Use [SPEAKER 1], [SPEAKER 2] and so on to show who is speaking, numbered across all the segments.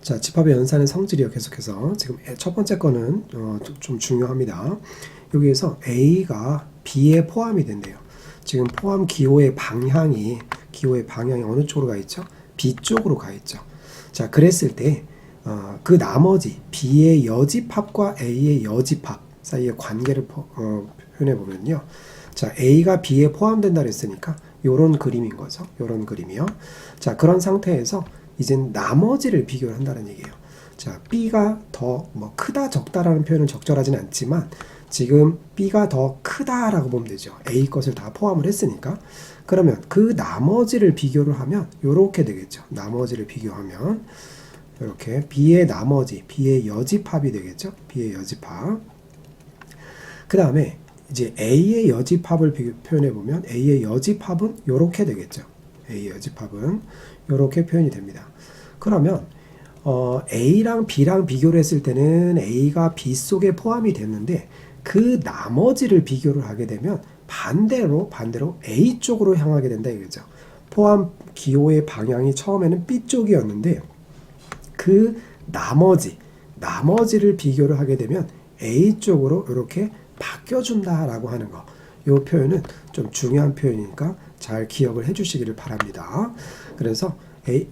[SPEAKER 1] 자, 집합의 연산의 성질이요. 계속해서 지금 첫 번째 거는 좀 중요합니다. 여기에서 A가 B에 포함이 된대요. 지금 포함 기호의 방향이 어느 쪽으로 가 있죠? B 쪽으로 가 있죠. 자, 그랬을 때 그 나머지 B의 여집합과 A의 여집합 사이의 관계를 표현해 보면요. 자, A가 B에 포함된다 그랬으니까 요런 그림인 거죠. 요런 그림이요. 자, 그런 상태에서 이제 나머지를 비교를 한다는 얘기예요. 자, B가 더 크다 적다라는 표현은 적절하진 않지만 지금 B가 더 크다라고 보면 되죠. A 것을 다 포함을 했으니까. 그러면 그 나머지를 비교를 하면 요렇게 되겠죠. 나머지를 비교하면 이렇게 B의 나머지, B의 여집합이 되겠죠. B의 여집합. 그 다음에 이제 A의 여집합을 표현해 보면 A의 여집합은 요렇게 되겠죠. A의 여집합은 요렇게 표현이 됩니다. 그러면 A랑 B랑 비교를 했을 때는 A가 B 속에 포함이 됐는데 그 나머지를 비교를 하게 되면 반대로 A 쪽으로 향하게 된다 이거죠. 포함 기호의 방향이 처음에는 B 쪽이었는데 그 나머지를 비교를 하게 되면 A 쪽으로 이렇게 바뀌어준다라고 하는 거. 이 표현은 좀 중요한 표현이니까 잘 기억을 해주시기를 바랍니다. 그래서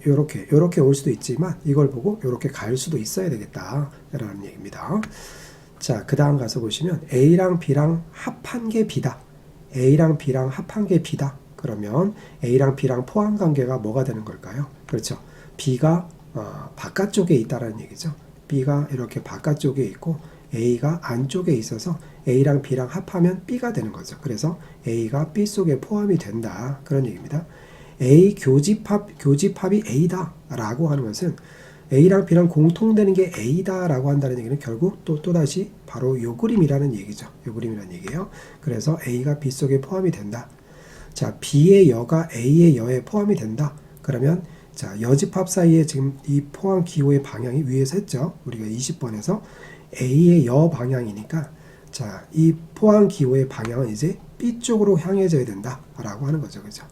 [SPEAKER 1] 요렇게 올 수도 있지만 이걸 보고 요렇게 갈 수도 있어야 되겠다라는 얘기입니다. 자, 그 다음 가서 보시면 A랑 B랑 합한 게 B다. A랑 B랑 합한 게 B다. 그러면 A랑 B랑 포함 관계가 뭐가 되는 걸까요? 그렇죠. B가 바깥쪽에 있다라는 얘기죠. B가 이렇게 바깥쪽에 있고 A가 안쪽에 있어서 A랑 B랑 합하면 B가 되는 거죠. 그래서 A가 B 속에 포함이 된다. 그런 얘기입니다. A 교집합이 A다 라고 하는 것은 A랑 B랑 공통되는 게 A다 라고 한다는 얘기는 결국 또다시 바로 요 그림이라는 얘기죠. 요 그림이라는 얘기예요. 그래서 A가 B 속에 포함이 된다. 자, B의 여가 A의 여에 포함이 된다. 그러면 자, 여집합 사이에 지금 이 포함 기호의 방향이 위에서 했죠. 우리가 20번에서 A의 여 방향이니까 자, 이 포함 기호의 방향은 이제 B 쪽으로 향해져야 된다 라고 하는 거죠. 그죠?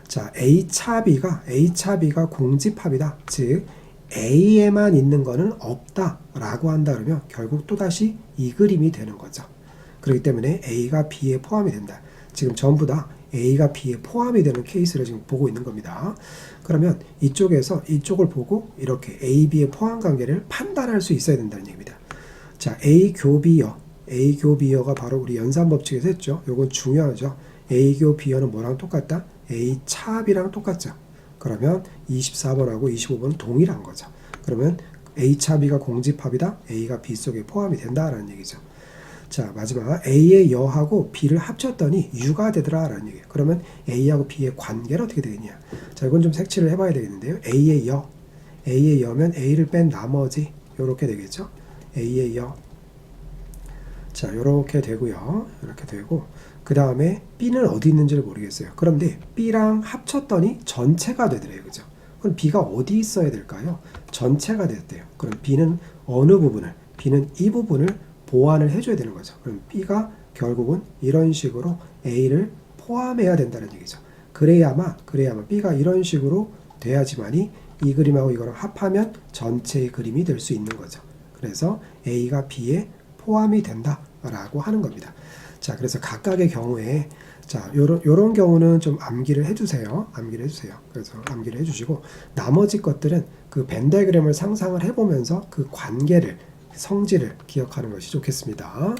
[SPEAKER 1] 자, A 차 B가 공집합이다. 즉 A에만 있는 거는 없다 라고 한다 그러면 결국 또다시 이 그림이 되는 거죠. 그렇기 때문에 A가 B에 포함이 된다. 지금 전부 다 A가 B에 포함이 되는 케이스를 지금 보고 있는 겁니다. 그러면 이쪽에서 이쪽을 보고 이렇게 A, B의 포함 관계를 판단할 수 있어야 된다는 얘기입니다. 자, A 교 B여가 바로 우리 연산법칙에서 했죠. 요건 중요하죠. A 교 B여는 뭐랑 똑같다? A 차 B랑 똑같죠. 그러면 24번하고 25번은 동일한 거죠. 그러면 A 차 B가 공집합이다. A가 B 속에 포함이 된다라는 얘기죠. 자, 마지막 A의 여하고 B를 합쳤더니 U가 되더라라는 얘기예요. 그러면 A하고 B의 관계는 어떻게 되겠냐? 자, 이건 좀 색칠을 해봐야 되겠는데요. A의 여면 A를 뺀 나머지 요렇게 되겠죠. A의 여. 자, 요렇게 되고요. 이렇게 되고 그 다음에 B는 어디 있는지를 모르겠어요. 그런데 B랑 합쳤더니 전체가 되더래요. 그죠? 그럼 B가 어디 있어야 될까요? 전체가 됐대요. 그럼 B는 어느 부분을? B는 이 부분을 보완을 해줘야 되는 거죠. 그럼 B가 결국은 이런 식으로 A를 포함해야 된다는 얘기죠. 그래야만 B가 이런 식으로 돼야지만이 이 그림하고 이거랑 합하면 전체의 그림이 될 수 있는 거죠. 그래서 A가 B에 포함이 된다라고 하는 겁니다. 자, 그래서 각각의 경우에 자, 요런 경우는 좀 암기를 해주세요. 그래서 암기를 해주시고 나머지 것들은 그 벤 다이그램을 상상을 해보면서 그 관계를 성질을 기억하는 것이 좋겠습니다.